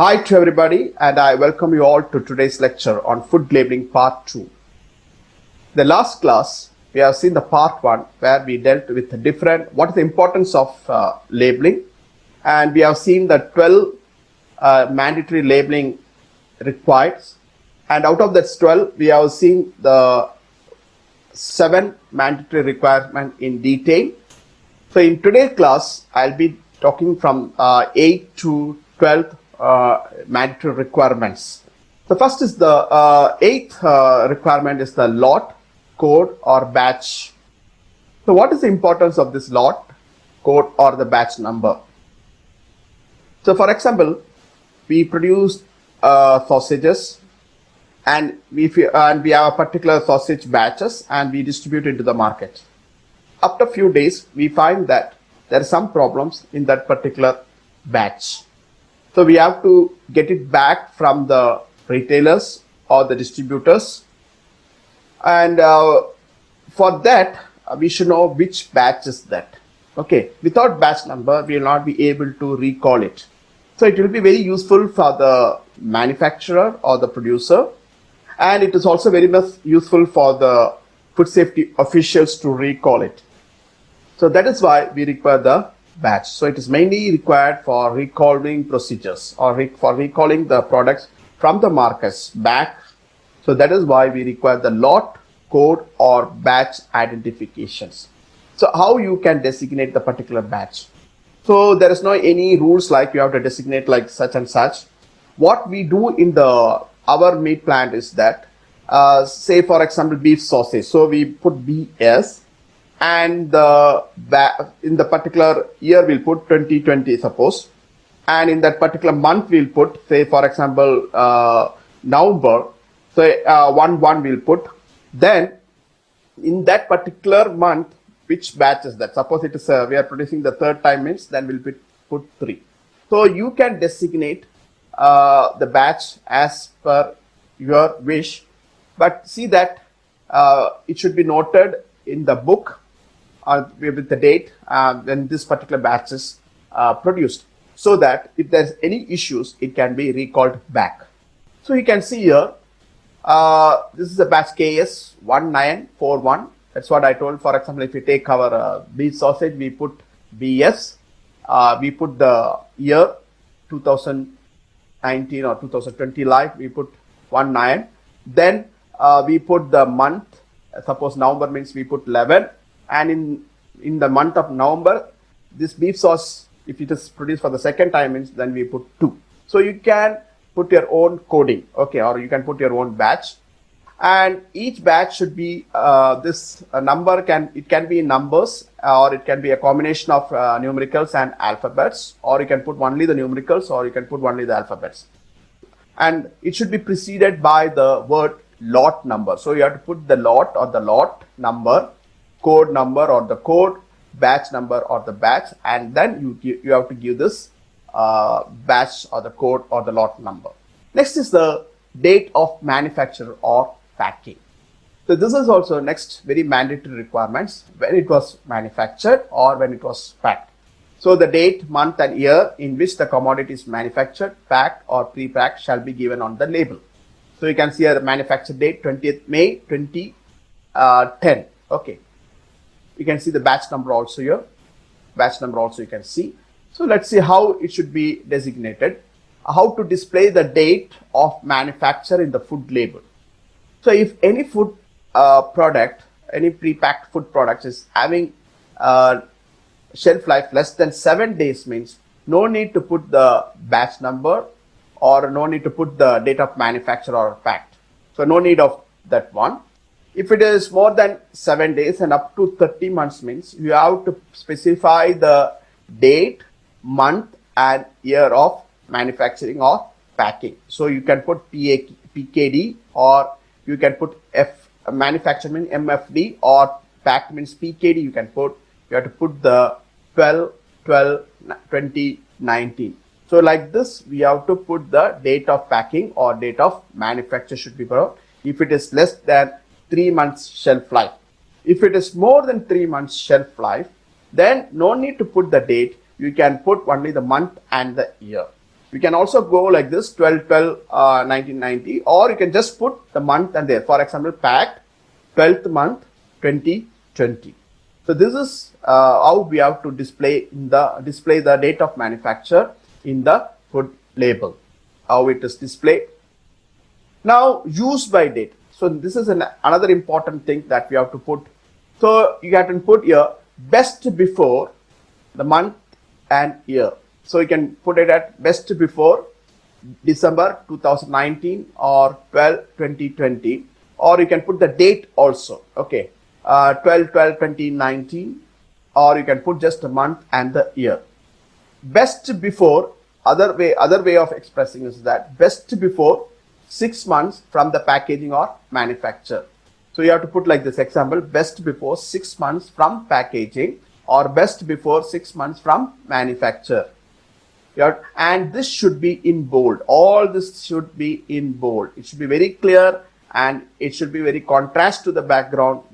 Hi to everybody, and I welcome you all to today's lecture on food labeling part 2. The last class we have seen the part 1 where we dealt with what is the importance of labeling, and we have seen the 12 mandatory labeling required, and out of that 12 we have seen the 7 mandatory requirement in detail. So in today's class I'll be talking from 8 to 12 mandatory requirements. The first is the 8th requirement is the lot, code or batch. So what is the importance of this lot, code or the batch number? So for example, we produce sausages and we have a particular sausage batches and we distribute it to the market. After a few days, we find that there are some problems in that particular batch. So we have to get it back from the retailers or the distributors, and for that we should know which batch is that. Okay, without batch number we will not be able to recall it. So it will be very useful for the manufacturer or the producer, and it is also very much useful for the food safety officials to recall it. So that is why we require the batch. So it is mainly required for recalling procedures or for recalling the products from the markets back. So that is why we require the lot, code or batch identifications. So how you can designate the particular batch? So there is no any rules like you have to designate like such and such. What we do in our meat plant is that say for example beef sausage, so we put BS, and in the particular year we'll put 2020 suppose, and in that particular month we'll put, say for example November, so 1/1 we'll put. Then in that particular month, which batch is that? Suppose it is we are producing the third time means, then we'll put 3. So you can designate the batch as per your wish, but see that it should be noted in the book with the date when this particular batch is produced, so that if there's any issues it can be recalled back. So you can see here this is a batch KS 1941. That's what I told. For example, if you take our beef sausage, we put BS, we put the year 2019 or 2020 live, we put 19, then we put the month, suppose November means we put 11, and in the month of November this beef sauce, if it is produced for the second time means, then we put 2. So you can put your own coding, okay, or you can put your own batch, and each batch should be this number can be in numbers, or it can be a combination of numericals and alphabets, or you can put only the numericals, or you can put only the alphabets, and it should be preceded by the word lot number. So you have to put the lot or the lot number, code number or the code, batch number or the batch, and then you have to give this batch or the code or the lot number. Next is the date of manufacture or packing. So this is also next very mandatory requirements, when it was manufactured or when it was packed. So the date, month and year in which the commodity is manufactured, packed or pre-packed shall be given on the label. So you can see here the manufacture date 20th May 2010. Okay. You can see the batch number also here. Batch number also you can see. So let's see how it should be designated. How to display the date of manufacture in the food label. So if any food product, any pre-packed food products is having shelf life less than 7 days means no need to put the batch number or no need to put the date of manufacture or packed. So no need of that one. If it is more than 7 days and up to 30 months means you have to specify the date, month and year of manufacturing or packing. So you can put PKD, or you can put manufacture means MFD, or packed means PKD. You have to put the 12/12/2019. So like this we have to put the date of packing or date of manufacture should be put. If it is less than 3 months shelf life. If it is more than 3 months shelf life, then no need to put the date. You can put only the month and the year. We can also go like this 12/12/1990, or you can just put the month and there. For example, packed 12th month 2020. So this is how we have to display the date of manufacture in the food label. How it is displayed. Now, use by date. So this is another important thing that we have to put. So you have to put here best before the month and year. So you can put it at best before December 2019 or 12/2020, or you can put the date also. Okay, 12/12/2019, or you can put just the month and the year. Best before, other way of expressing is that best before 6 months from the packaging or manufacture. So you have to put like this example: best before 6 months from packaging, or best before 6 months from manufacture. And this should be in bold. All this should be in bold. It should be very clear, and it should be very contrast to the background,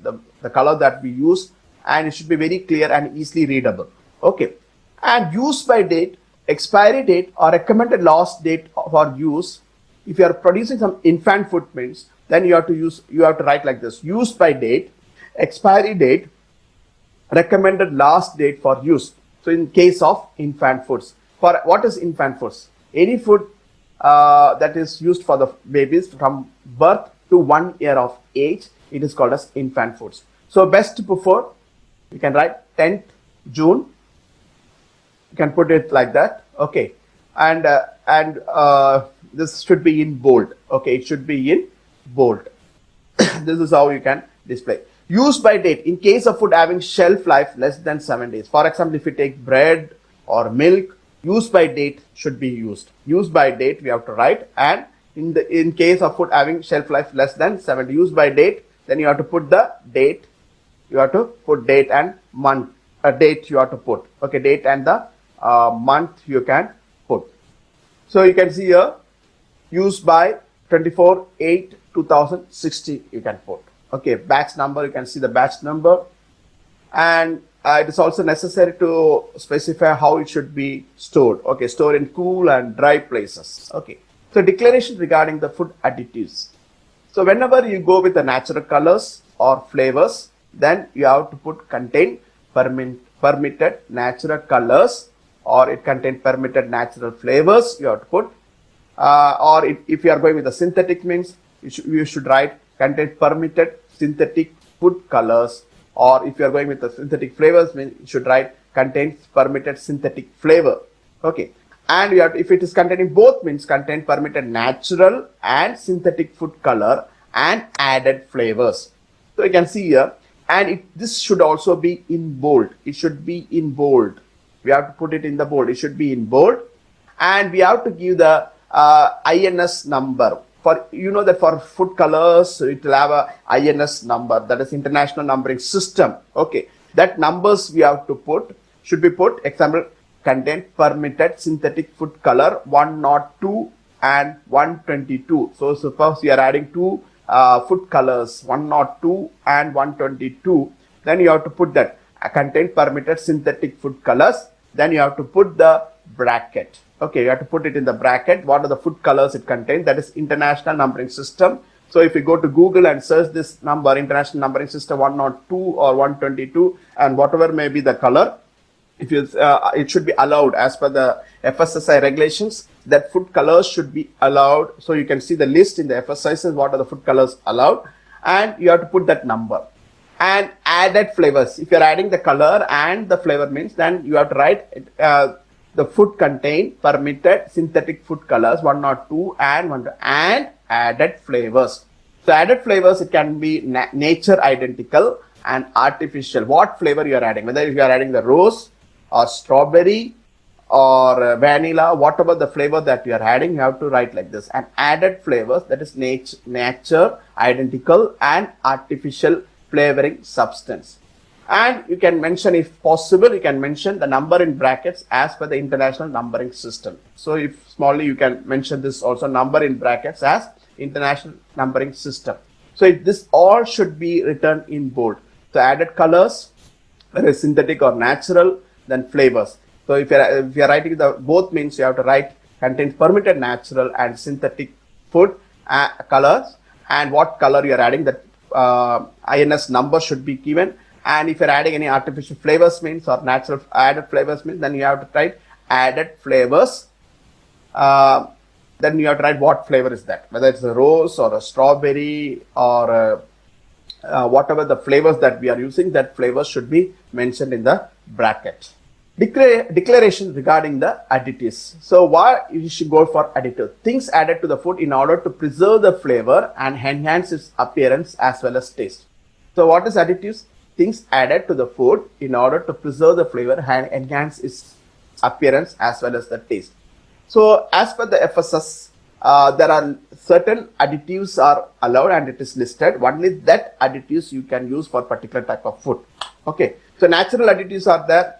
the color that we use, and it should be very clear and easily readable. Okay. And use by date, expiry date, or recommended last date for use. If you are producing some infant food means, then you have to write like this: use by date, expiry date, recommended last date for use. So in case of infant foods, for what is infant foods? Any food that is used for the babies from birth to 1 year of age, it is called as infant foods. So best before, you can write 10th June. You can put it like that. Okay, and this should be in bold. Okay, it should be in bold. This is how you can display. Use by date in case of food having shelf life less than 7 days. For example, if you take bread or milk, use by date should be used. Use by date we have to write, and in case of food having shelf life less than 7 days, use by date, then you have to put the date. You have to put date and month. Date you have to put. Okay, date and the month you can put. So you can see here, use by 24/8/2016 you can put. Okay, batch number, you can see the batch number, and it is also necessary to specify how it should be stored. Okay, stored in cool and dry places. Okay, so declaration regarding the food additives. So whenever you go with the natural colors or flavors, then you have to put contain permitted natural colors, or it contain permitted natural flavors. You have to put, or if you are going with the synthetic means, you should write contain permitted synthetic food colors, or if you are going with the synthetic flavors, means you should write contains permitted synthetic flavor. Okay, and you have to, if it is containing both, means contain permitted natural and synthetic food color and added flavors. So you can see here, and this should also be in bold. It should be in bold. We have to put it in the bold. It should be in bold, and we have to give the INS number. For you know that for food colors, it will have a INS number, that is International Numbering System. Okay, that numbers we have to put should be put. Example: contain permitted synthetic food color 102 and 122. So suppose you are adding two food colors 102 and 122, then you have to put that contain permitted synthetic food colors. Then you have to put the bracket. Okay, you have to put it in the bracket. What are the food colors it contains? That is International Numbering System. So if you go to Google and search this number, International Numbering System 102 or 122, and whatever may be the color, if you, it should be allowed as per the FSSAI regulations, that food colors should be allowed. So you can see the list in the FSSAI, what are the food colors allowed, and you have to put that number. And added flavors, if you are adding the color and the flavor means, then you have to write the food contain permitted synthetic food colors 102 and 102 and added flavors. So added flavors, it can be nature identical and artificial. What flavor you are adding, whether if you are adding the rose or strawberry or vanilla, whatever the flavor that you are adding, you have to write like this. And added flavors, that is nature identical and artificial flavoring substance. And you can mention, if possible, you can mention the number in brackets as per the International Numbering System. So if smallly, you can mention this also, number in brackets as International Numbering System. So this all should be written in bold. So added colors, whether synthetic or natural, then flavors. So if you are writing the both means, you have to write contains permitted natural and synthetic food colors, and what color you are adding, that INS number should be given. And if you're adding any artificial flavors means or natural added flavors means, then you have to write added flavors. Then you have to write what flavor is that, whether it's a rose or a strawberry or whatever the flavors that we are using, that flavors should be mentioned in the bracket. Declaration regarding the additives. So why you should go for additive? Things added to the food in order to preserve the flavor and enhance its appearance as well as taste. So what is additives? Things added to the food in order to preserve the flavor and enhance its appearance as well as the taste. So as per the FSS, there are certain additives are allowed and it is listed. Only that additives you can use for particular type of food. Okay, so natural additives are there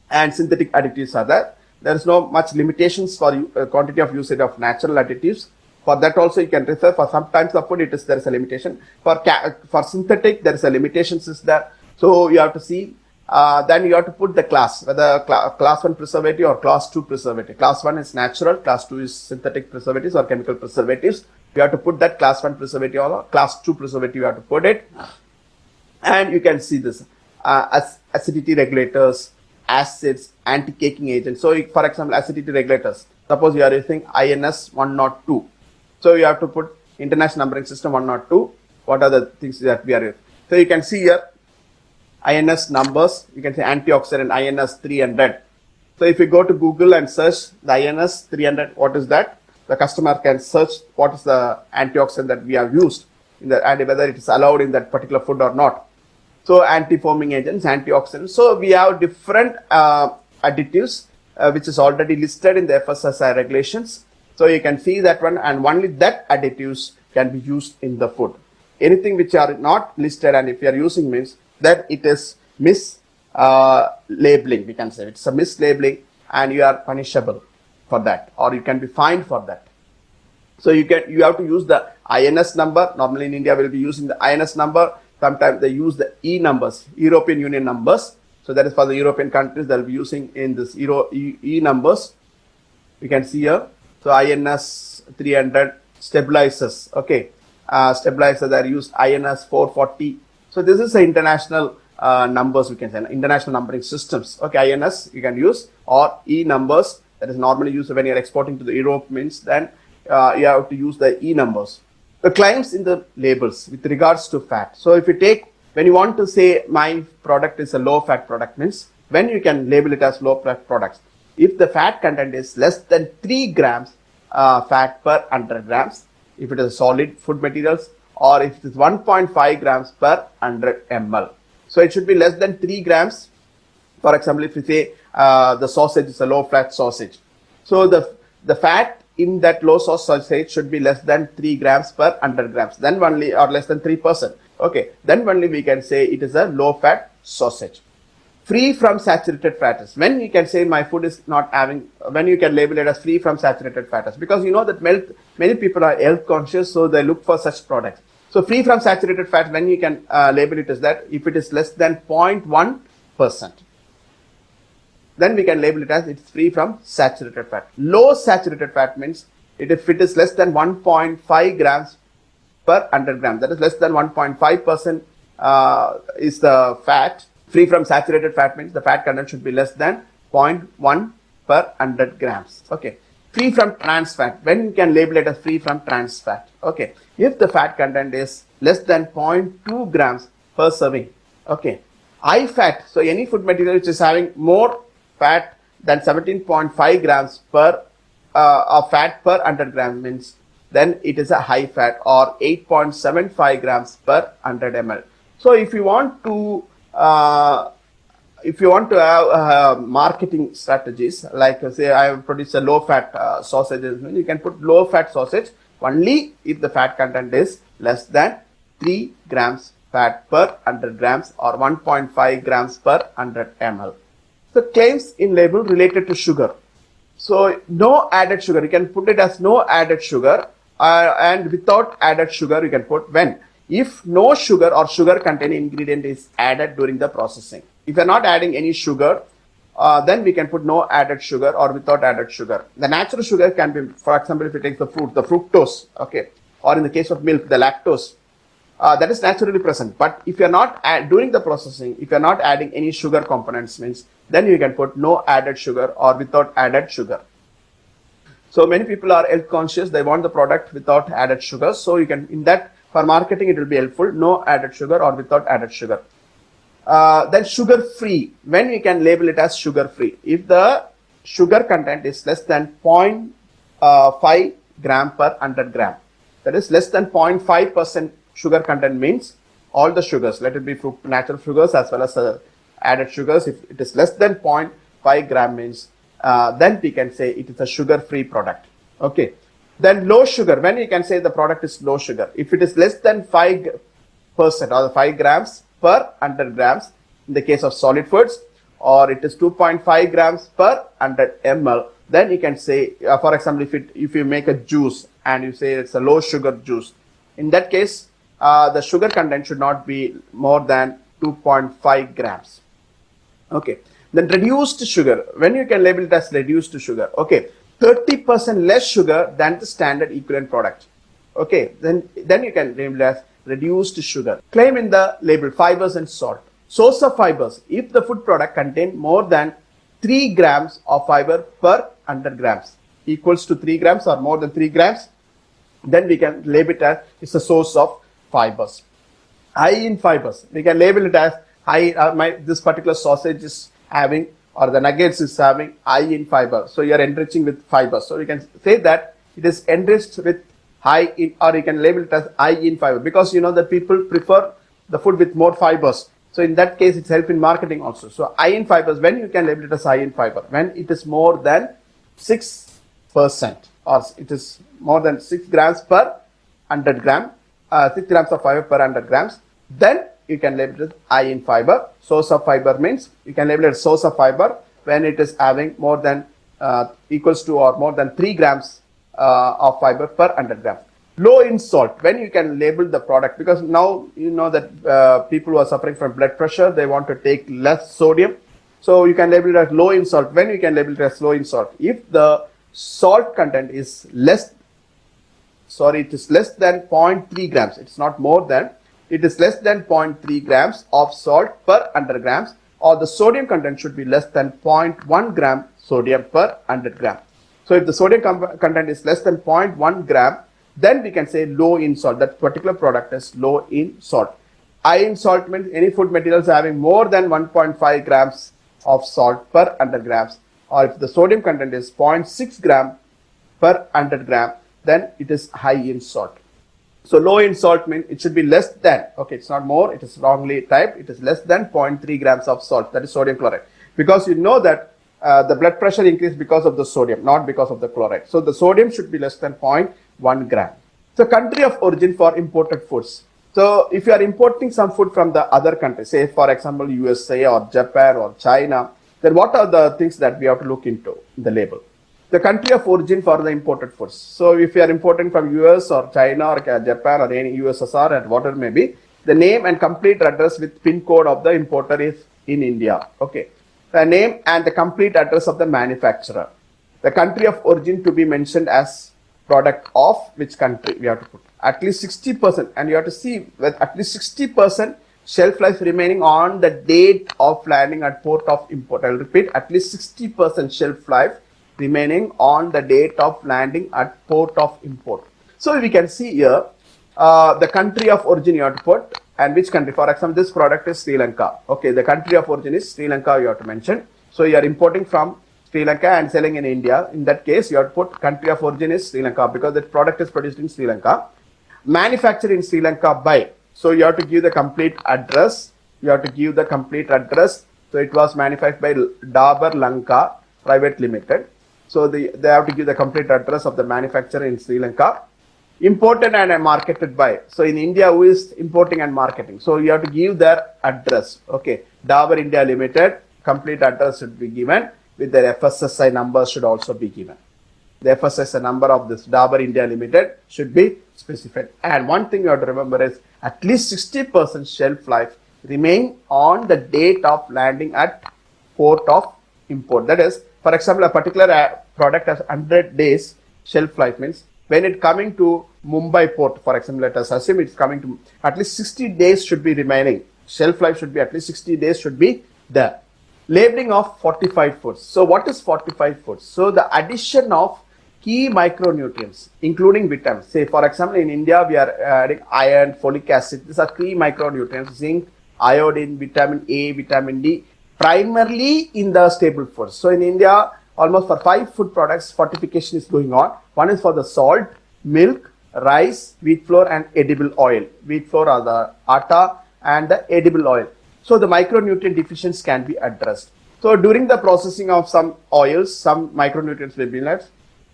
and synthetic additives are there. There is no much limitations for quantity of usage of natural additives. For that also you can refer. For some types of food there is a limitation. For synthetic there is a limitations is there. So you have to see. Then you have to put the class, whether class 1 preservative or class 2 preservative. Class 1 is natural, class 2 is synthetic preservatives or chemical preservatives. You have to put that class 1 preservative or class 2 preservative, you have to put it. And you can see this acidity regulators, acids, anti-caking agents. So for example, acidity regulators, suppose you are using INS 102. So you have to put International Numbering System 102. What are the things that we are using? So you can see here INS numbers, you can say antioxidant INS 300. So if you go to Google and search the INS 300, what is that? The customer can search what is the antioxidant that we have used in the, and whether it is allowed in that particular food or not. So anti-foaming agents, antioxidants. So we have different additives which is already listed in the FSSAI regulations. So you can see that one, and only that additives can be used in the food. Anything which are not listed and if you are using means that it is mislabeling, we can say it's a mislabeling and you are punishable for that, or you can be fined for that. So you have to use the INS number. Normally in India we'll be using the INS number. Sometimes they use the E numbers, European Union numbers. So that is for the European countries, they'll be using in this E numbers. You can see here. So INS 300 stabilizers. Okay, stabilizers are used INS 440. So this is the international numbers, we can say international numbering systems. Okay, INS you can use, or E numbers that is normally used when you are exporting to the Europe means then you have to use the E numbers. The claims in the labels with regards to fat. So if you take, when you want to say my product is a low fat product means when you can label it as low fat products. If the fat content is less than 3 grams fat per 100 grams, if it is solid food materials, or if it is 1.5 grams per 100 ml. So it should be less than 3 grams. For example, if you say the sausage is a low fat sausage. So the fat in that low sauce sausage should be less than 3 grams per 100 grams. Then only, or less than 3%. Okay, then only we can say it is a low fat sausage. Free from saturated fats. When you can say my food is not having, when you can label it as free from saturated fats, because you know that many people are health conscious, so they look for such products. So free from saturated fats, when you can label it as that, if it is less than 0.1%, then we can label it as it's free from saturated fat. Low saturated fat means if it is less than 1.5 grams per 100 grams, that is less than 1.5% is the fat. Free from saturated fat means the fat content should be less than 0.1 per 100 grams. Okay. Free from trans fat. When you can label it as free from trans fat. Okay. If the fat content is less than 0.2 grams per serving. Okay. High fat. So any food material which is having more fat than 17.5 grams per of fat per 100 grams means then it is a high fat, or 8.75 grams per 100 ml. So if you want to have marketing strategies, like say I have produced a low fat sausages, you can put low fat sausage only if the fat content is less than 3 grams fat per 100 grams or 1.5 grams per 100 ml. So claims in label related to sugar. So no added sugar, you can put it as no added sugar, and without added sugar you can put when. If no sugar or sugar containing ingredient is added during the processing. If you are not adding any sugar then we can put no added sugar or without added sugar. The natural sugar can be, for example, if you take the fruit, the fructose, okay, or in the case of milk, the lactose, that is naturally present. But if you are not doing the processing, if you are not adding any sugar components, means then you can put no added sugar or without added sugar. So many people are health conscious, they want the product without added sugar. So you can, in that, for marketing it will be helpful, no added sugar or without added sugar. Then sugar free, when we can label it as sugar free, if the sugar content is less than 0.5 gram per 100 gram, that is less than 0.5% sugar content means all the sugars, let it be fruit, natural sugars as well as added sugars, if it is less than 0.5 gram means then we can say it is a sugar free product. Okay. Then low sugar, when we can say the product is low sugar, if it is less than 5% or 5 grams per 100 grams in the case of solid foods, or it is 2.5 grams per 100 ml, then you can say, for example, if you make a juice and you say it's a low sugar juice, in that case, the sugar content should not be more than 2.5 grams. Okay. Then reduced sugar, when you can label it as reduced sugar, okay, 30% less sugar than the standard equivalent product. Okay, then you can label it as reduced sugar. Claim in the label fibers and salt. Source of fibers, if the food product contain more than 3 grams of fiber per 100 grams, equals to 3 grams or more than 3 grams, then we can label it as it's a source of fibers. High in fibers, we can label it as high, this particular sausage is having, or the nuggets is having high in fiber. So you are enriching with fiber. So you can say that it is enriched with high in, or you can label it as high in fiber, because you know that people prefer the food with more fibers. So in that case, it's help in marketing also. So high in fibers, when you can label it as high in fiber, when it is more than 6%, or it is more than 6 grams per 100 gram, 6 grams of fiber per 100 grams, then you can label it as high in fiber. Source of fiber means you can label it as source of fiber when it is having more than equals to or more than 3 grams of fiber per 100 grams. Low in salt, when you can label the product, because now you know that people who are suffering from blood pressure, they want to take less sodium. So you can label it as low in salt. When you can label it as low in salt, if the salt content is less than 0.3 grams, it's not more than, it is less than 0.3 grams of salt per 100 grams, or the sodium content should be less than 0.1 gram sodium per 100 gram. So if the sodium content is less than 0.1 gram, then we can say low in salt. That particular product is low in salt. High in salt means any food materials having more than 1.5 grams of salt per 100 grams, or if the sodium content is 0.6 gram per 100 gram, then it is high in salt. So low in salt means it should be less than, okay, it's not more, it is wrongly typed, it is less than 0.3 grams of salt, that is sodium chloride. Because you know that the blood pressure increase because of the sodium, not because of the chloride. So the sodium should be less than 0.1 gram. So country of origin for imported foods. So if you are importing some food from the other country, say for example USA or Japan or China, then what are the things that we have to look into in the label? The country of origin for the imported foods. So if you are importing from US or China or Japan or any USSR and whatever may be, the name and complete address with PIN code of the importer is in India. Okay. The name and the complete address of the manufacturer. The country of origin to be mentioned as product of which country we have to put. At least 60%, and you have to see with at least 60% shelf life remaining on the date of landing at port of import. I will repeat, at least 60% shelf life remaining on the date of landing at port of import. So we can see here the country of origin you have to put, and which country. For example, this product is Sri Lanka. Okay, the country of origin is Sri Lanka, you have to mention. So you are importing from Sri Lanka and selling in India. In that case, you have to put country of origin is Sri Lanka, because the product is produced in Sri Lanka. Manufactured in Sri Lanka by. So you have to give the complete address. You have to give the complete address. So it was manufactured by Dabur Lanka Private Limited. So they have to give the complete address of the manufacturer in Sri Lanka. Imported and marketed by. So in India, who is importing and marketing? So you have to give their address. Okay, Dabur India Limited, complete address should be given, with their FSSI number should also be given. The FSSI number of this Dabur India Limited should be specified. And one thing you have to remember is at least 60% shelf life remain on the date of landing at port of import. That is, for example, a particular product has 100 days shelf life, means when it coming to Mumbai port, for example, let us assume it's coming to at least 60 days should be remaining. Shelf life should be at least 60 days should be there. Labeling of fortified foods. So what is fortified foods? So the addition of key micronutrients, including vitamins. Say, for example, in India, we are adding iron, folic acid. These are key micronutrients, zinc, iodine, vitamin A, vitamin D, primarily in the staple foods. So in India, almost for 5 food products, fortification is going on. One is for the salt, milk, rice, wheat flour, and edible oil. Wheat flour are the atta and the edible oil. So the micronutrient deficiencies can be addressed. So during the processing of some oils, some micronutrients will be left,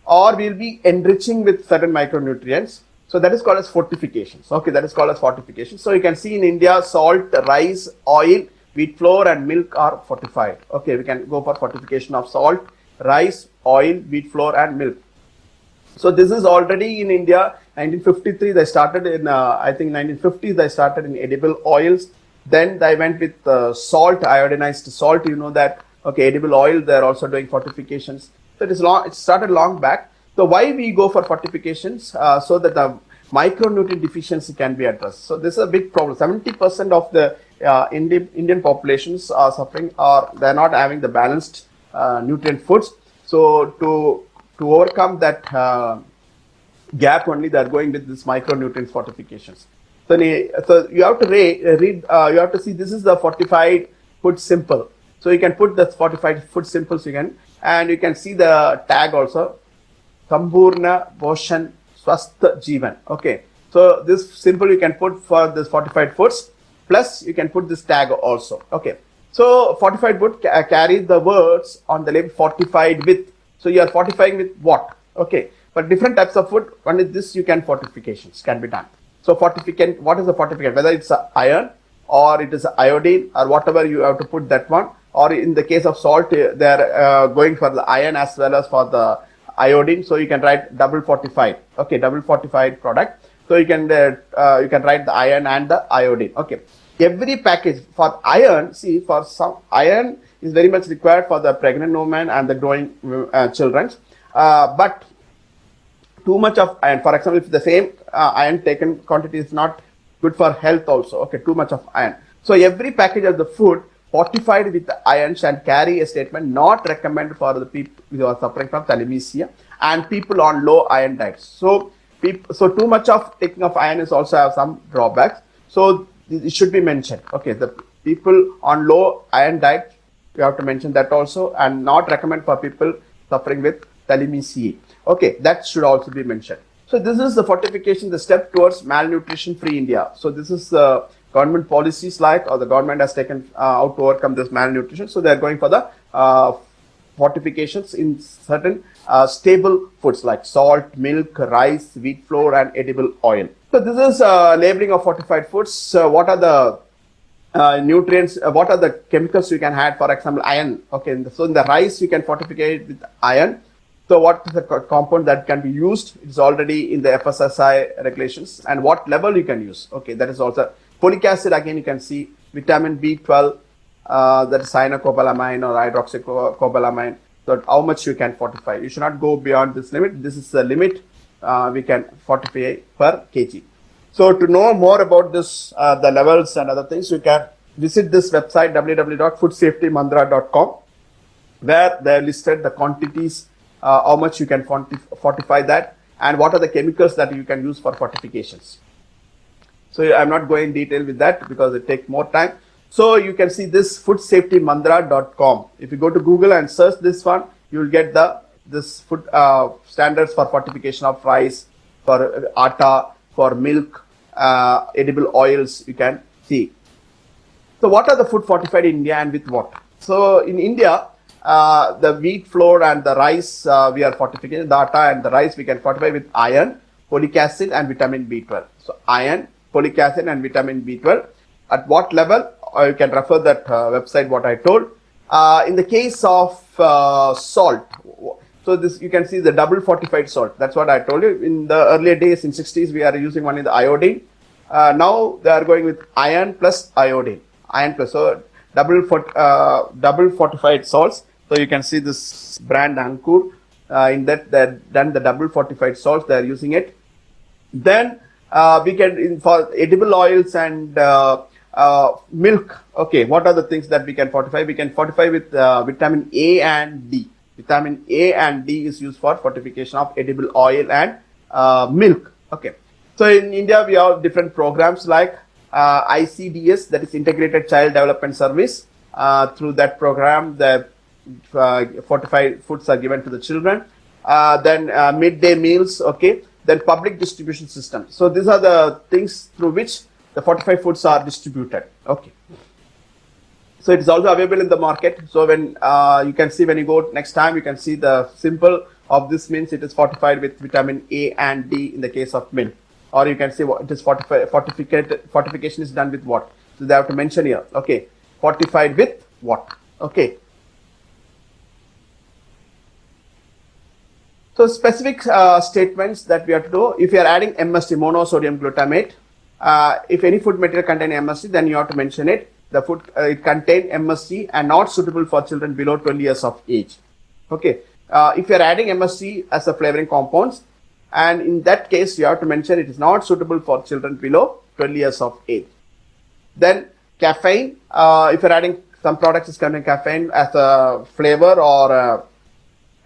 or we'll be enriching with certain micronutrients. So that is called as fortifications. Okay, that is called as fortification. So you can see in India, salt, rice, oil, wheat flour, and milk are fortified. Okay, we can go for fortification of salt, rice, oil, wheat flour, and milk. So this is already in India. 1953 they started in, I think 1950s they started in edible oils. Then they went with salt, iodinized salt. You know that, okay, edible oil, they're also doing fortifications. So it started long back. So why we go for fortifications? So that the micronutrient deficiency can be addressed. So this is a big problem. 70% of the Indian populations are suffering, or they're not having the balanced nutrient foods. So to overcome that gap only, they're going with this micronutrient fortifications. So you have to read, you have to see this is the fortified food simple. So you can put the fortified food simple, so you can, and you can see the tag also, Sambhurna Poshan Swastha Jeevan. Okay, so this simple you can put for this fortified foods, plus you can put this tag also. Okay, so fortified food carries the words on the label fortified with. So you are fortifying with what? Okay, but different types of food, one is this, you can fortifications can be done. So fortificant, what is the fortificant? Whether it's iron or it is iodine or whatever, you have to put that one. Or in the case of salt, they are going for the iron as well as for the iodine. So you can write double fortified. Okay, double fortified product. So you can write the iron and the iodine. Okay, every package for iron. See, for some iron is very much required for the pregnant woman and the growing children. But too much of iron, for example, if the same iron taken quantity is not good for health also. Okay, too much of iron. So every package of the food fortified with iron shall carry a statement not recommended for the people who are suffering from thalassemia and people on low iron diets. So too much of taking of iron is also have some drawbacks. So it should be mentioned. Okay, the people on low iron diet, you have to mention that also, and not recommend for people suffering with thalassemia. Okay, that should also be mentioned. So this is the fortification, the step towards malnutrition free India. So this is the government policies or the government has taken out to overcome this malnutrition. So they are going for the fortifications in certain stable foods like salt, milk, rice, wheat flour, and edible oil. So this is labeling of fortified foods. What are the nutrients? What are the chemicals you can add? For example, iron. Okay, so in the rice you can fortify it with iron. So what is the compound that can be used? It's already in the FSSI regulations, and what level you can use. Okay, that is also folic acid. Again, you can see vitamin B12, that is cyanocobalamin or hydroxycobalamin. So how much you can fortify? You should not go beyond this limit. This is the limit we can fortify per kg. So to know more about this, the levels and other things, you can visit this website www.foodsafetymantra.com, where they have listed the quantities, how much you can fortify that, and what are the chemicals that you can use for fortifications. So I'm not going in detail with that because it takes more time. So you can see this foodsafetymantra.com. If you go to Google and search this one, you will get this food standards for fortification of rice, for atta, for milk, edible oils. You can see. So what are the food fortified in India and with what? So in India, the wheat flour and the rice we are fortifying. The atta and the rice we can fortify with iron, folic acid, and vitamin B12. So iron, folic acid, and vitamin B12. At what level? You can refer that website what I told. In the case of salt, so this you can see the double fortified salt. That's what I told you. In the earlier days in 60s we are using only the iodine. Now they are going with iron plus iodine. Iron plus, so double fortified salts So you can see this brand Ankur. In that they've done the double fortified salts. They are using it. Then we can for edible oils and milk. Okay, what are the things that we can fortify? We can fortify with vitamin A and D. Vitamin A and D is used for fortification of edible oil and milk. Okay, so in India we have different programs like ICDS, that is Integrated Child Development Service. Through that program, the fortified foods are given to the children. Then midday meals. Okay, then public distribution system. So these are the things through which the fortified foods are distributed. Okay, so it is also available in the market. So when you can see, when you go next time, you can see the symbol of this means it is fortified with vitamin A and D in the case of milk. Or you can see what it is fortification is done with what. So they have to mention here. Okay, fortified with what. Okay. So specific statements that we have to do. If you are adding MSG, monosodium glutamate, if any food material contain MSG, then you have to mention it. The food it contain MSG and not suitable for children below 12 years of age. Okay. If you are adding MSG as a flavoring compounds, and in that case you have to mention it is not suitable for children below 12 years of age. Then caffeine. If you are adding some products is containing caffeine as a flavor or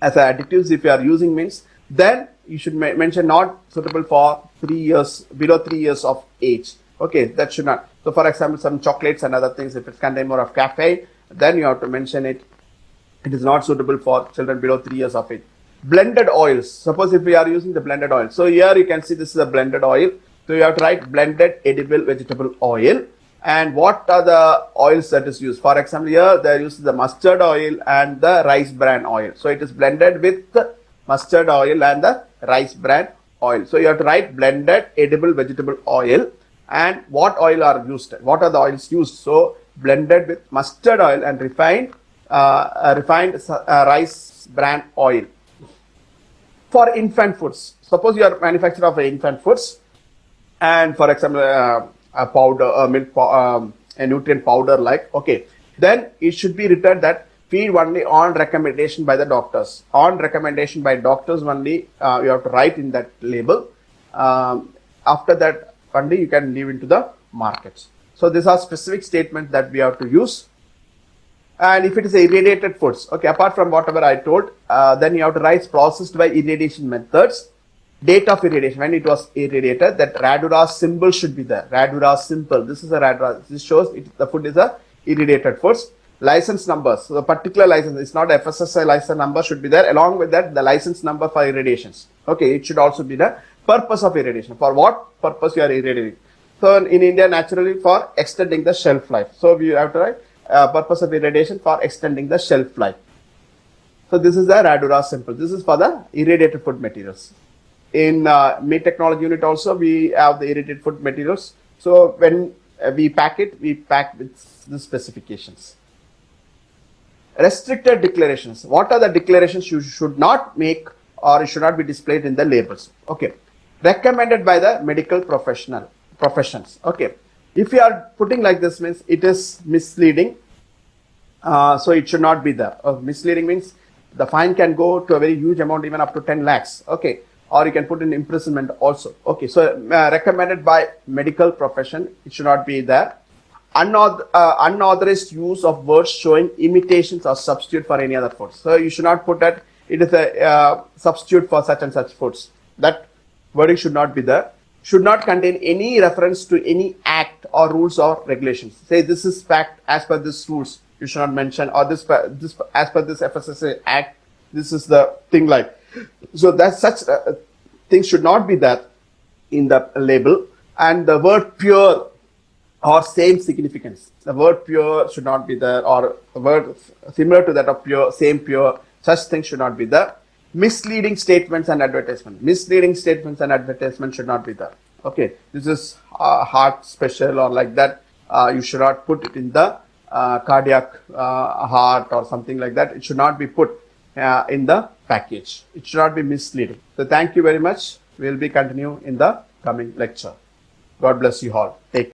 as additives, if you are using means, then you should mention not suitable for 3 years, below 3 years of age. Okay, that should not. So for example, some chocolates and other things, if it contain more of caffeine, then you have to mention it. It is not suitable for children below 3 years of age. Blended oils. Suppose if we are using the blended oil. So here you can see this is a blended oil. So you have to write blended edible vegetable oil. And what are the oils that is used? For example, here they use the mustard oil and the rice bran oil. So it is blended with the mustard oil and the rice bran oil. So you have to write blended edible vegetable oil. And what oil are used? What are the oils used? So blended with mustard oil and refined rice bran oil. For infant foods, suppose you are manufacturer of infant foods, and for example, a powder, milk, a nutrient powder like, okay, then it should be written that feed only on recommendation by the doctors. On recommendation by doctors only, you have to write in that label. After that only you can leave into the markets. So these are specific statements that we have to use. And if it is irradiated foods, okay, apart from whatever I told, then you have to write processed by irradiation methods. Date of irradiation, when it was irradiated, that Radura symbol should be there. Radura symbol. This is a Radura. This shows the food is a irradiated foods. License numbers. So the particular license, it's not FSSAI license number should be there. Along with that, the license number for irradiations. Okay, it should also be the purpose of irradiation. For what purpose you are irradiating? So in India, naturally for extending the shelf life. So we have to write purpose of irradiation for extending the shelf life. So this is the Radura symbol. This is for the irradiated food materials. In meat technology unit also we have the irradiated food materials. So when we pack it, we pack with the specifications. Restricted declarations. What are the declarations you should not make or it should not be displayed in the labels? Okay. Recommended by the medical professions. Okay. If you are putting like this means it is misleading. So it should not be there. Misleading means the fine can go to a very huge amount, even up to 10 lakhs. Okay. Or you can put in imprisonment also. Okay. So recommended by medical profession, it should not be there. Unauthorized use of words showing imitations or substitute for any other foods. So you should not put that it is a substitute for such and such foods. That wording should not be there. Should not contain any reference to any act or rules or regulations. Say this is fact as per this rules. You should not mention, or this as per this FSSAI act. This is the thing like. So that such things should not be there in the label. And the word pure or same significance. The word pure should not be there, or the word similar to that of pure, same pure. Such things should not be there. Misleading statements and advertisement. Misleading statements and advertisement should not be there. Okay, this is heart special or like that. You should not put it in the cardiac heart or something like that. It should not be put in the package. It should not be misleading. So thank you very much. We will be continuing in the coming lecture. God bless you all. Take care.